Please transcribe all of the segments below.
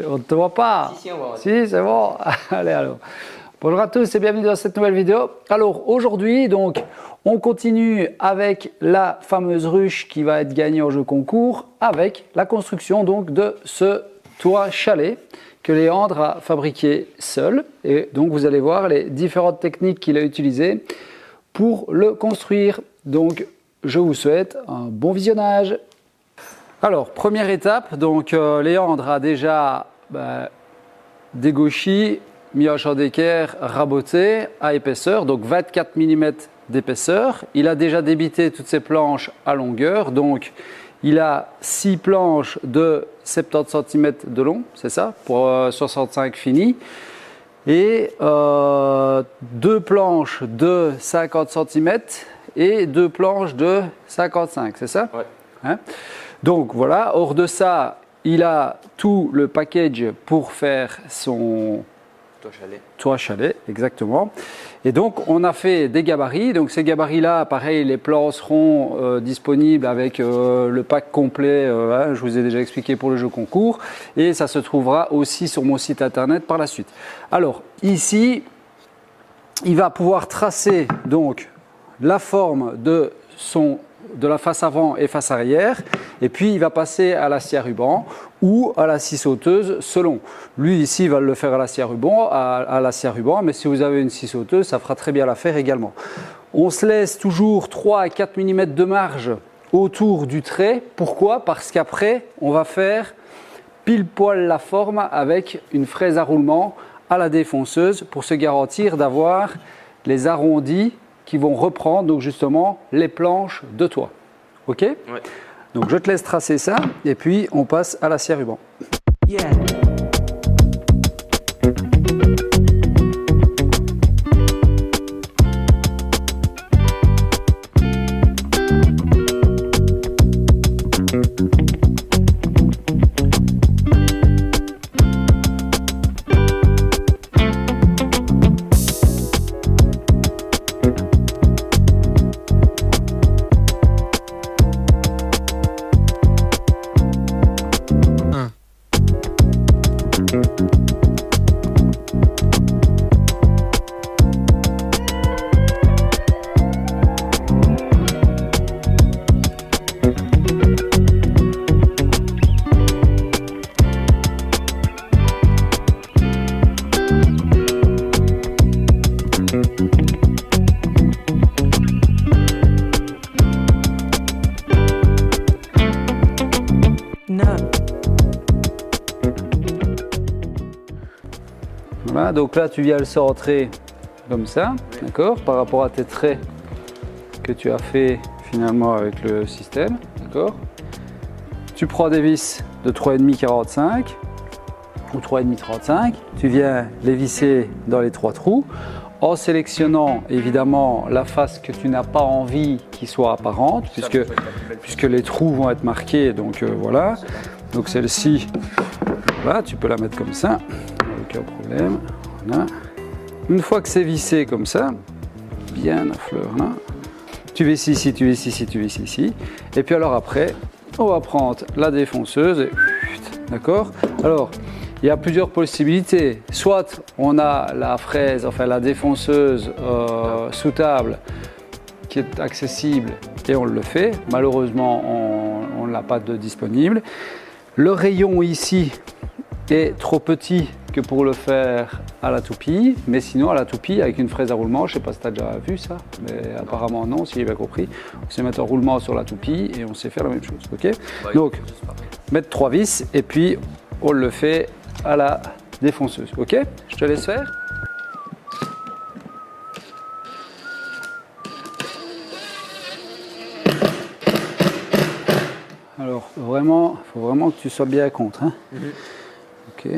On ne te voit pas. Si, on voit. Si, c'est bon. Allez, alors. Bonjour à tous et bienvenue dans cette nouvelle vidéo. Alors, aujourd'hui, donc, on continue avec la fameuse ruche qui va être gagnée au jeu concours avec la construction donc de ce toit chalet que Léandre a fabriqué seul. Et donc, vous allez voir les différentes techniques qu'il a utilisées pour le construire. Donc, je vous souhaite un bon visionnage. Alors, première étape, donc Léandre a déjà dégauchi, mis en champ d'équerre, raboté à épaisseur, donc 24 mm d'épaisseur. Il a déjà débité toutes ses planches à longueur, donc il a 6 planches de 70 cm de long, c'est ça, pour 65 fini, et 2 planches de 50 cm et 2 planches de 55, c'est ça? Ouais. Hein? Donc voilà, hors de ça, il a tout le package pour faire son toit chalet, exactement. Et donc on a fait des gabarits, donc ces gabarits-là, pareil, les plans seront disponibles avec le pack complet, je vous ai déjà expliqué pour le jeu concours, et ça se trouvera aussi sur mon site internet par la suite. Alors ici, il va pouvoir tracer donc la forme de la face avant et face arrière, et puis il va passer à la scie à ruban ou à la scie sauteuse selon. Lui ici il va le faire à la scie à ruban, mais si vous avez une scie sauteuse, ça fera très bien l'affaire également. On se laisse toujours 3 à 4 mm de marge autour du trait. Pourquoi? Parce qu'après on va faire pile poil la forme avec une fraise à roulement à la défonceuse pour se garantir d'avoir les arrondis qui vont reprendre donc justement les planches de toit. Ok? Ouais. Donc je te laisse tracer ça et puis on passe à la scie à ruban. Yeah. Voilà, donc là tu viens le centrer comme ça, d'accord, par rapport à tes traits que tu as fait finalement avec le système, d'accord. Tu prends des vis de 3,5 45 ou 3,5 35, tu viens les visser dans les 3 trous en sélectionnant évidemment la face que tu n'as pas envie qui soit apparente, puisque les trous vont être marqués, donc voilà. Donc celle-ci, voilà, tu peux la mettre comme ça, aucun problème. Voilà. Une fois que c'est vissé comme ça, bien à fleur là, tu visses ici, tu visses ici, tu visses ici. Et puis alors après, on va prendre la défonceuse, et d'accord. Alors, il y a plusieurs possibilités. Soit on a la fraise, enfin la défonceuse sous table qui est accessible et on le fait. Malheureusement, on ne l'a pas de disponible. Le rayon ici est trop petit que pour le faire à la toupie, mais sinon à la toupie avec une fraise à roulement, je ne sais pas si tu as déjà vu ça, mais apparemment non, si j'ai bien compris. On sait mettre un roulement sur la toupie et on sait faire la même chose. Okay, donc, mettre 3 vis et puis on le fait à la défonceuse. Ok, je te laisse faire. Alors vraiment, il faut vraiment que tu sois bien contre. Hein. Ok.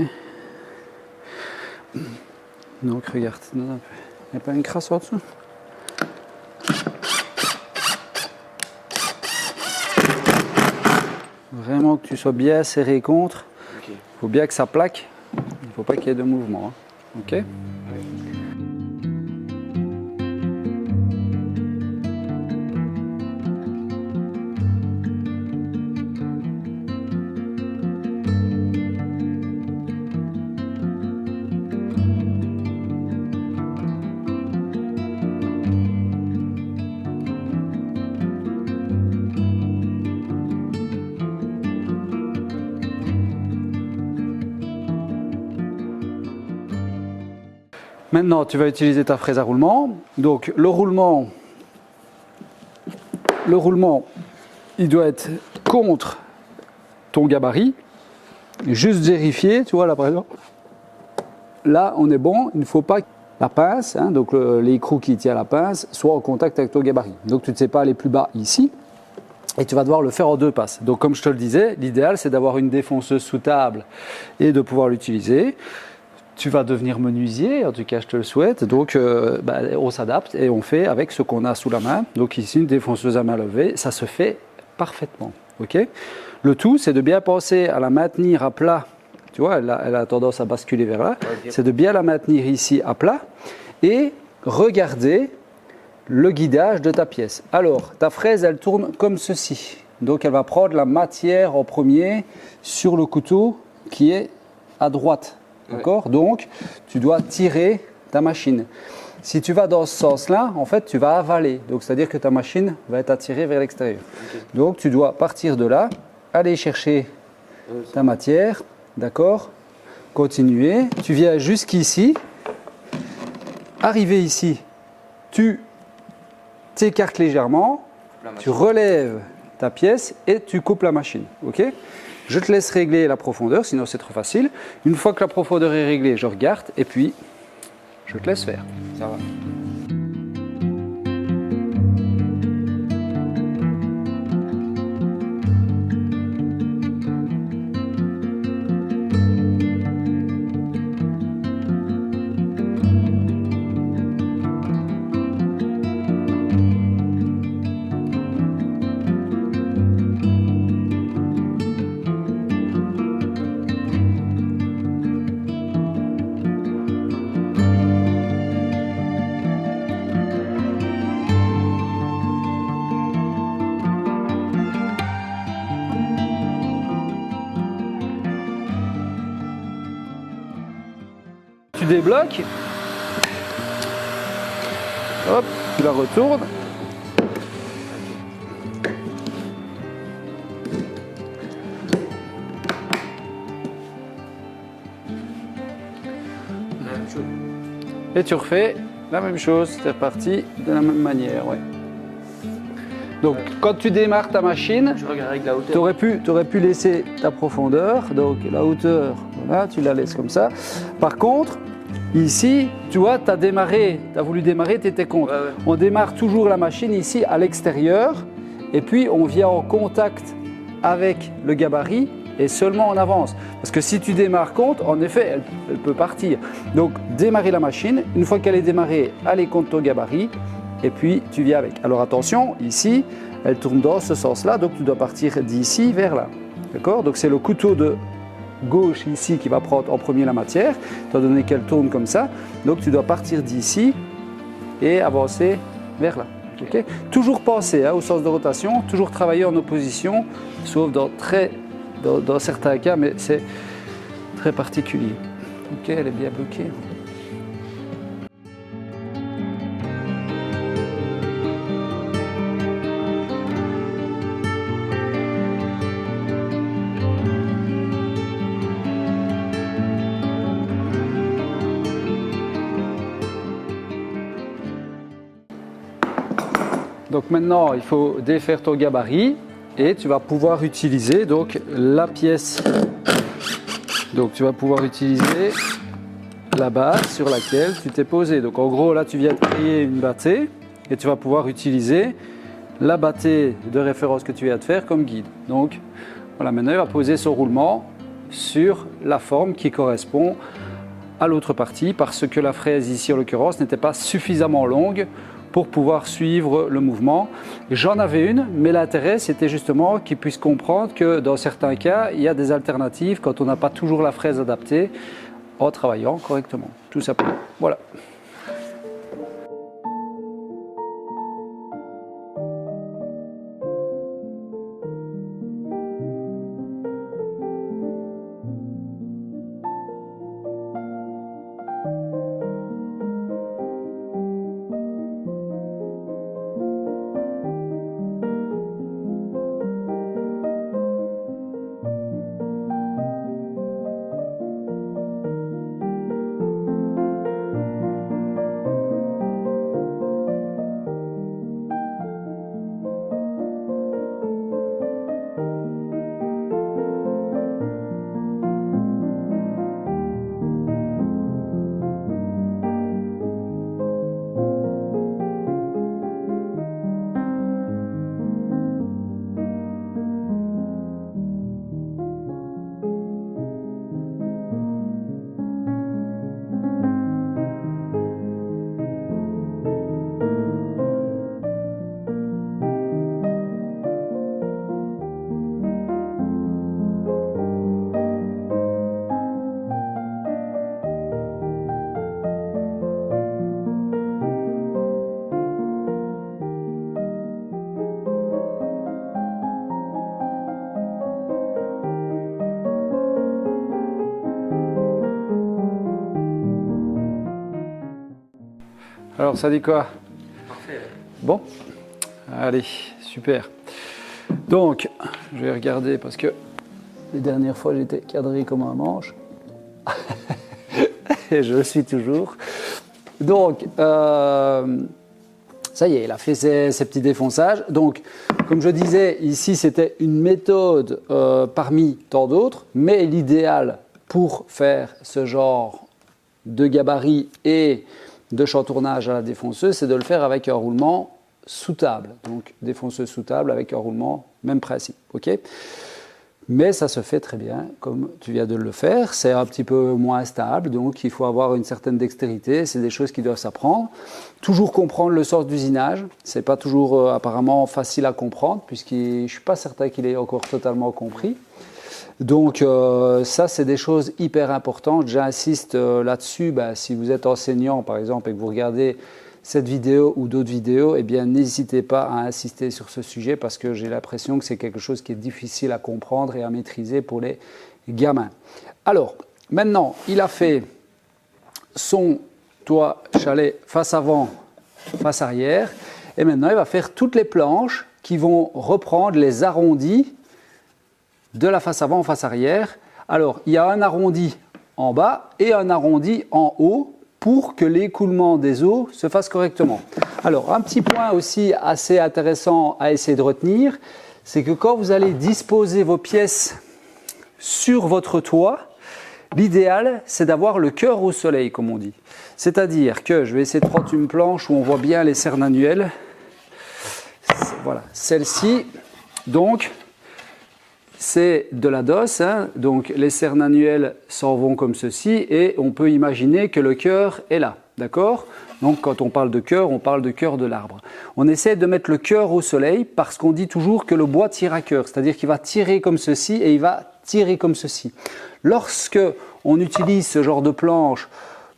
Donc regarde, il n'y a pas une crasse en dessous? Vraiment que tu sois bien serré contre. Il faut bien que ça plaque. Il ne faut pas qu'il y ait de mouvement. Hein. Ok. Maintenant, tu vas utiliser ta fraise à roulement. Donc, le roulement, il doit être contre ton gabarit. Juste vérifier, tu vois là par exemple. Là, on est bon. Il ne faut pas que la pince, hein, donc l'écrou qui tient la pince, soit en contact avec ton gabarit. Donc, tu ne sais pas aller plus bas ici. Et tu vas devoir le faire en 2 passes. Donc, comme je te le disais, l'idéal, c'est d'avoir une défonceuse sous table et de pouvoir l'utiliser. Tu vas devenir menuisier, en tout cas, je te le souhaite. Donc, on s'adapte et on fait avec ce qu'on a sous la main. Donc, ici, une défonceuse à main levée, ça se fait parfaitement. Okay, le tout, c'est de bien penser à la maintenir à plat. Tu vois, elle a tendance à basculer vers là. Okay. C'est de bien la maintenir ici à plat et regarder le guidage de ta pièce. Alors, ta fraise, elle tourne comme ceci. Donc, elle va prendre la matière en premier sur le couteau qui est à droite. D'accord ? Donc, tu dois tirer ta machine. Si tu vas dans ce sens-là, en fait, tu vas avaler. Donc, c'est-à-dire que ta machine va être attirée vers l'extérieur. Okay. Donc, tu dois partir de là, aller chercher ta matière. D'accord ? Continuer. Tu viens jusqu'ici. Arrivé ici, tu t'écartes légèrement, tu relèves ta pièce et tu coupes la machine. Ok ? Je te laisse régler la profondeur, sinon c'est trop facile. Une fois que la profondeur est réglée, je regarde et puis je te laisse faire. Ça va. Tu débloques, hop, tu la retournes. Et tu refais la même chose, c'est reparti de la même manière. Ouais. Donc quand tu démarres ta machine, je regarde avec la hauteur. Tu aurais pu laisser ta profondeur, donc la hauteur, voilà, tu la laisses comme ça. Par contre, ici, tu vois, tu as voulu démarrer, tu étais contre. Ouais. On démarre toujours la machine ici à l'extérieur et puis on vient en contact avec le gabarit et seulement on avance. Parce que si tu démarres contre, en effet, elle peut partir. Donc démarrer la machine, une fois qu'elle est démarrée, aller contre ton gabarit et puis tu viens avec. Alors attention, ici, elle tourne dans ce sens-là, donc tu dois partir d'ici vers là. D'accord ? Donc c'est le couteau de gauche ici qui va prendre en premier la matière, étant donné qu'elle tourne comme ça. Donc tu dois partir d'ici et avancer vers là. Okay. Toujours penser au sens de rotation, toujours travailler en opposition, sauf dans certains cas, mais c'est très particulier. Ok, elle est bien bloquée. Donc maintenant, il faut défaire ton gabarit et tu vas pouvoir utiliser donc la pièce. Donc tu vas pouvoir utiliser la base sur laquelle tu t'es posé. Donc en gros, là tu viens de créer une bâtée et tu vas pouvoir utiliser la bâtée de référence que tu viens de faire comme guide. Donc voilà, maintenant il va poser son roulement sur la forme qui correspond à l'autre partie parce que la fraise ici en l'occurrence n'était pas suffisamment longue pour pouvoir suivre le mouvement. J'en avais une, mais l'intérêt c'était justement qu'ils puissent comprendre que dans certains cas, il y a des alternatives quand on n'a pas toujours la fraise adaptée en travaillant correctement, tout simplement. Voilà. Alors ça dit quoi? Parfait. Bon, allez, super. Donc, je vais regarder parce que les dernières fois j'étais cadré comme un manche. Et je le suis toujours. Donc, ça y est, il a fait ses petits défonçages. Donc, comme je disais, ici c'était une méthode parmi tant d'autres, mais l'idéal pour faire ce genre de gabarit et de chantournage à la défonceuse, c'est de le faire avec un roulement sous table. Donc, défonceuse sous table avec un roulement, même principe. Ok ? Mais ça se fait très bien, comme tu viens de le faire. C'est un petit peu moins stable, donc il faut avoir une certaine dextérité. C'est des choses qui doivent s'apprendre. Toujours comprendre le sens d'usinage. C'est pas toujours apparemment facile à comprendre, puisque je suis pas certain qu'il ait encore totalement compris. Donc ça, c'est des choses hyper importantes. J'insiste là-dessus. Si vous êtes enseignant, par exemple, et que vous regardez cette vidéo ou d'autres vidéos, eh bien, n'hésitez pas à insister sur ce sujet parce que j'ai l'impression que c'est quelque chose qui est difficile à comprendre et à maîtriser pour les gamins. Alors, maintenant, il a fait son toit chalet face avant, face arrière, et maintenant, il va faire toutes les planches qui vont reprendre les arrondis de la face avant en face arrière. Alors, il y a un arrondi en bas et un arrondi en haut pour que l'écoulement des eaux se fasse correctement. Alors, un petit point aussi assez intéressant à essayer de retenir, c'est que quand vous allez disposer vos pièces sur votre toit, l'idéal, c'est d'avoir le cœur au soleil, comme on dit. C'est-à-dire que, je vais essayer de prendre une planche où on voit bien les cernes annuelles. Voilà, celle-ci, donc, c'est de la DOS, hein, donc les cernes annuelles s'en vont comme ceci et on peut imaginer que le cœur est là, d'accord? Donc quand on parle de cœur de l'arbre. On essaie de mettre le cœur au soleil parce qu'on dit toujours que le bois tire à cœur, c'est-à-dire qu'il va tirer comme ceci et il va tirer comme ceci. Lorsque on utilise ce genre de planche,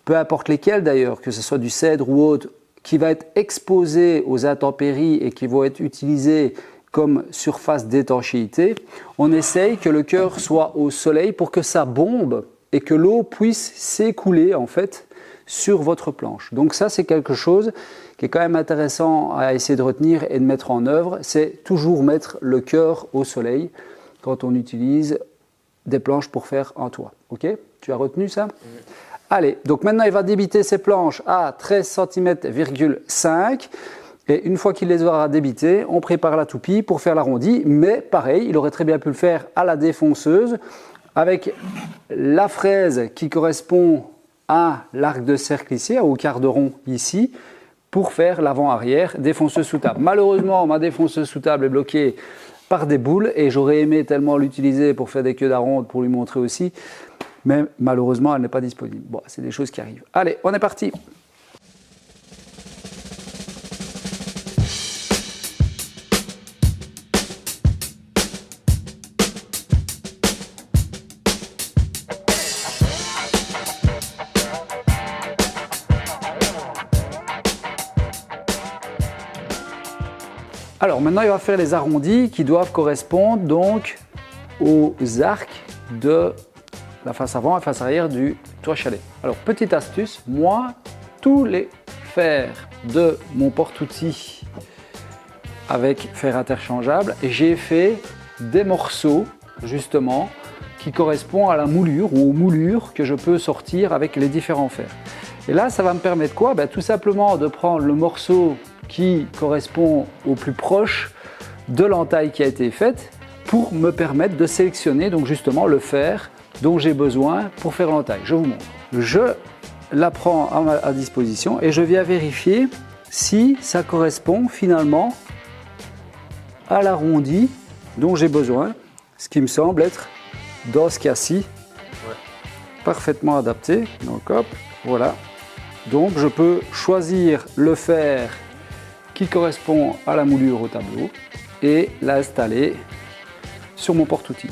peu importe lesquelles d'ailleurs, que ce soit du cèdre ou autre, qui va être exposé aux intempéries et qui vont être utilisées comme surface d'étanchéité, on essaye que le cœur soit au soleil pour que ça bombe et que l'eau puisse s'écouler en fait sur votre planche. Donc ça, c'est quelque chose qui est quand même intéressant à essayer de retenir et de mettre en œuvre, c'est toujours mettre le cœur au soleil quand on utilise des planches pour faire un toit. Ok ? Tu as retenu ça ? Allez, donc maintenant il va débiter ses planches à 13 cm,5 cm. Et une fois qu'il les aura débitées, on prépare la toupie pour faire l'arrondi. Mais pareil, il aurait très bien pu le faire à la défonceuse avec la fraise qui correspond à l'arc de cercle ici, au quart de rond ici, pour faire l'avant-arrière défonceuse sous table. Malheureusement, ma défonceuse sous table est bloquée par des boules et j'aurais aimé tellement l'utiliser pour faire des queues d'aronde pour lui montrer aussi. Mais malheureusement, elle n'est pas disponible. Bon, c'est des choses qui arrivent. Allez, on est parti! Alors maintenant, il va faire les arrondis qui doivent correspondre donc aux arcs de la face avant et face arrière du toit chalet. Alors petite astuce, moi, tous les fers de mon porte-outils avec fer interchangeable, j'ai fait des morceaux justement qui correspondent à la moulure ou aux moulures que je peux sortir avec les différents fers. Et là, ça va me permettre quoi? Tout simplement de prendre le morceau qui correspond au plus proche de l'entaille qui a été faite pour me permettre de sélectionner donc justement le fer dont j'ai besoin pour faire l'entaille. Je vous montre. Je la prends à disposition et je viens vérifier si ça correspond finalement à l'arrondi dont j'ai besoin, ce qui me semble être dans ce cas-ci parfaitement adapté. Donc hop, voilà. Donc je peux choisir le fer qui correspond à la moulure au tableau et l'installer sur mon porte-outils.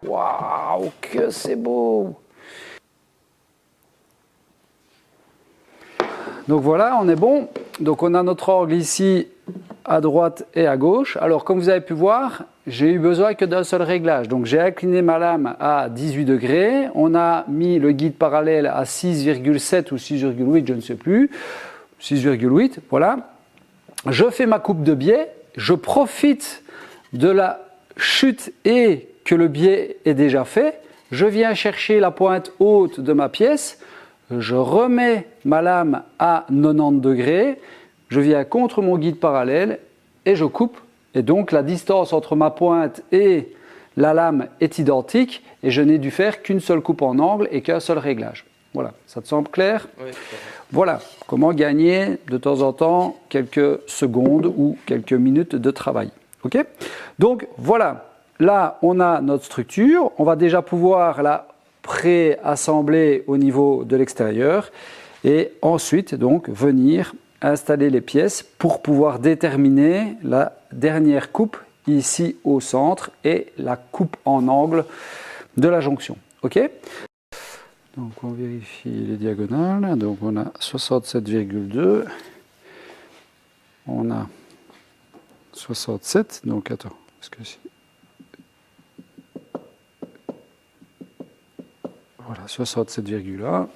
Waouh, que c'est beau! Donc voilà, on est bon. Donc on a notre angle ici à droite et à gauche. Alors comme vous avez pu voir, j'ai eu besoin que d'un seul réglage. Donc j'ai incliné ma lame à 18 degrés. On a mis le guide parallèle à 6,7 ou 6,8, je ne sais plus. 6,8, voilà. Je fais ma coupe de biais. Je profite de la chute et que le biais est déjà fait. Je viens chercher la pointe haute de ma pièce. Je remets ma lame à 90 degrés, je viens contre mon guide parallèle et je coupe. Et donc la distance entre ma pointe et la lame est identique et je n'ai dû faire qu'une seule coupe en angle et qu'un seul réglage. Voilà, ça te semble clair? Oui. Voilà, comment gagner de temps en temps quelques secondes ou quelques minutes de travail. Ok? Donc voilà, là on a notre structure, on va déjà pouvoir la pré-assembler au niveau de l'extérieur et ensuite donc venir installer les pièces pour pouvoir déterminer la dernière coupe ici au centre et la coupe en angle de la jonction. Ok? Donc on vérifie les diagonales. Donc on a 67,2, on a 67, donc attends, est-ce que c'est... Voilà, 67,1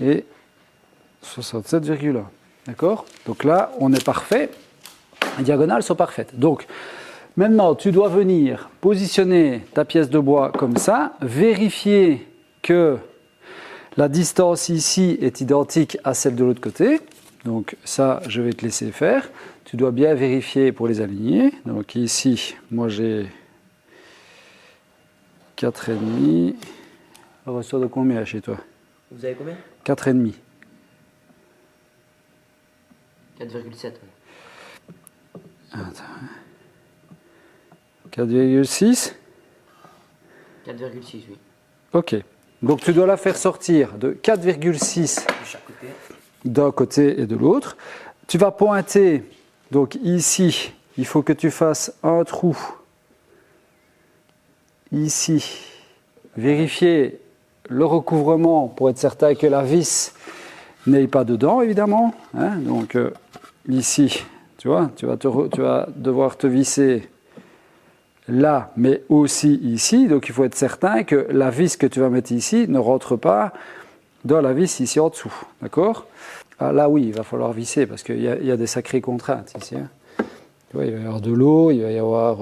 et 67,1. D'accord? Donc là, on est parfait. Les diagonales sont parfaites. Donc, maintenant, tu dois venir positionner ta pièce de bois comme ça, vérifier que la distance ici est identique à celle de l'autre côté. Donc ça, je vais te laisser faire. Tu dois bien vérifier pour les aligner. Donc ici, moi j'ai 4,5. Le ressort de combien chez toi? Vous avez combien? 4,5. 4,7. Attends. 4,6. 4,6, oui. Ok. Donc tu dois la faire sortir de 4,6 De chaque côté. d'un côté et de l'autre. Tu vas pointer, donc ici, il faut que tu fasses un trou. Ici, vérifier le recouvrement pour être certain que la vis n'aille pas dedans, évidemment. Hein. Donc ici, tu vois, tu vas devoir te visser là, mais aussi ici. Donc il faut être certain que la vis que tu vas mettre ici ne rentre pas dans la vis ici en dessous. D'accord? Ah, là, oui, il va falloir visser parce qu'il y a des sacrées contraintes ici. Hein. Tu vois, il va y avoir de l'eau, il va y avoir...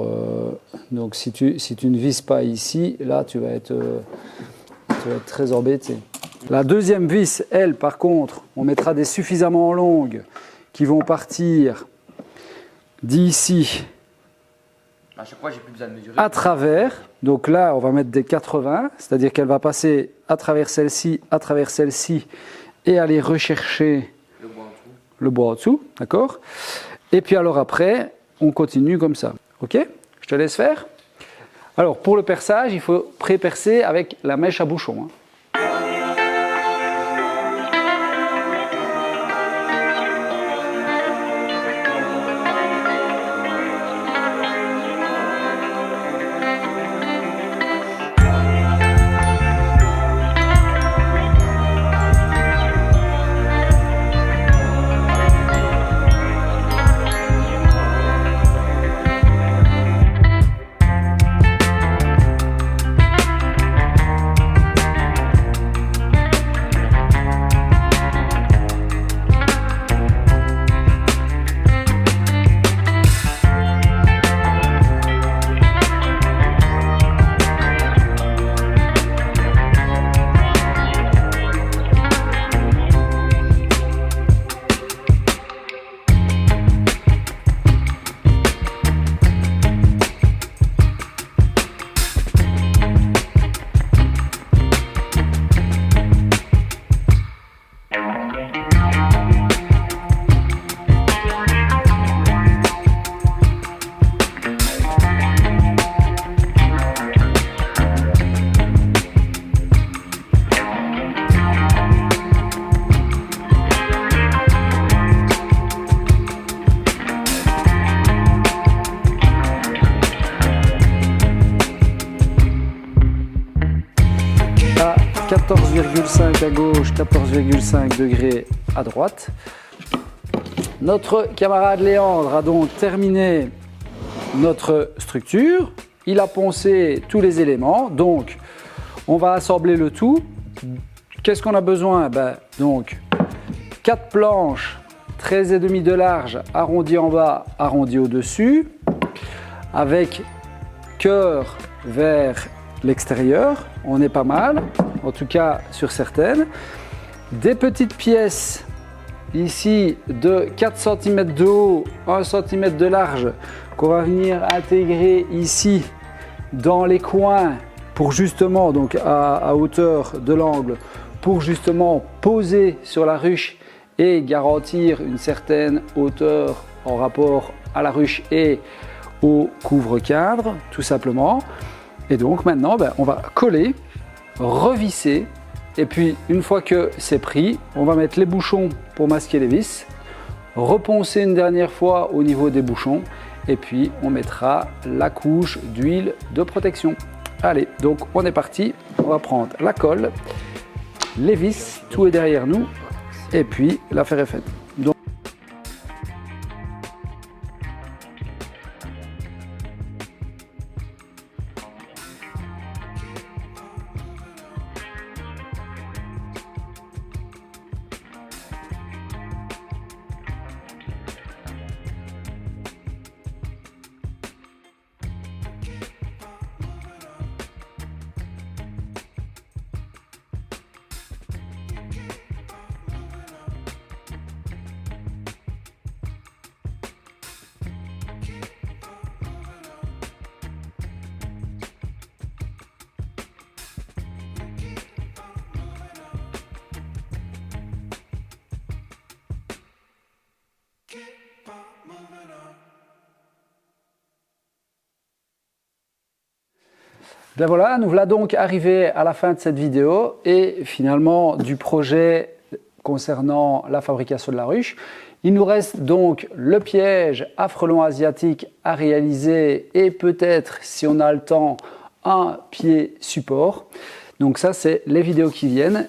donc si tu ne vises pas ici, là, tu vas être très embêté. La deuxième vis, elle, par contre, on mettra des suffisamment longues qui vont partir d'ici À chaque fois, j'ai plus besoin de mesurer. à travers. Donc là, on va mettre des 80, c'est-à-dire qu'elle va passer à travers celle-ci et aller rechercher le bois en dessous, d'accord? Et puis alors après, on continue comme ça. Ok? Je te laisse faire. Alors pour le perçage, il faut pré-percer avec la mèche à bouchon. Hein. 14,5 à gauche, 14,5 degrés à droite. Notre camarade Léandre a donc terminé notre structure. Il a poncé tous les éléments. Donc, on va assembler le tout. Qu'est-ce qu'on a besoin? Donc, 4 planches, 13,5 de large, arrondi en bas, arrondi au-dessus, avec cœur vers l'extérieur. On est pas mal, en tout cas sur certaines. Des petites pièces ici de 4 cm de haut, 1 cm de large, qu'on va venir intégrer ici dans les coins pour justement, donc à hauteur de l'angle, pour justement poser sur la ruche et garantir une certaine hauteur en rapport à la ruche et au couvre-cadre, tout simplement. Et donc maintenant, on va coller, revisser, et puis une fois que c'est pris, on va mettre les bouchons pour masquer les vis, reponcer une dernière fois au niveau des bouchons, et puis on mettra la couche d'huile de protection. Allez, donc on est parti, on va prendre la colle, les vis, tout est derrière nous, et puis l'affaire est faite. Donc, ben voilà, nous voilà donc arrivés à la fin de cette vidéo et finalement du projet concernant la fabrication de la ruche. Il nous reste donc le piège à frelons asiatiques à réaliser et peut-être, si on a le temps, un pied support. Donc ça, c'est les vidéos qui viennent.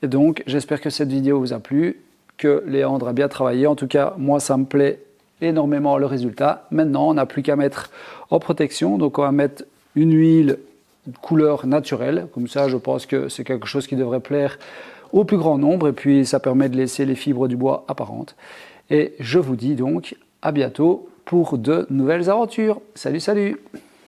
Et donc, j'espère que cette vidéo vous a plu, que Léandre a bien travaillé. En tout cas, moi, ça me plaît énormément le résultat. Maintenant, on n'a plus qu'à mettre en protection. Donc, on va mettre une huile de couleur naturelle. Comme ça, je pense que c'est quelque chose qui devrait plaire au plus grand nombre. Et puis, ça permet de laisser les fibres du bois apparentes. Et je vous dis donc à bientôt pour de nouvelles aventures. Salut, salut!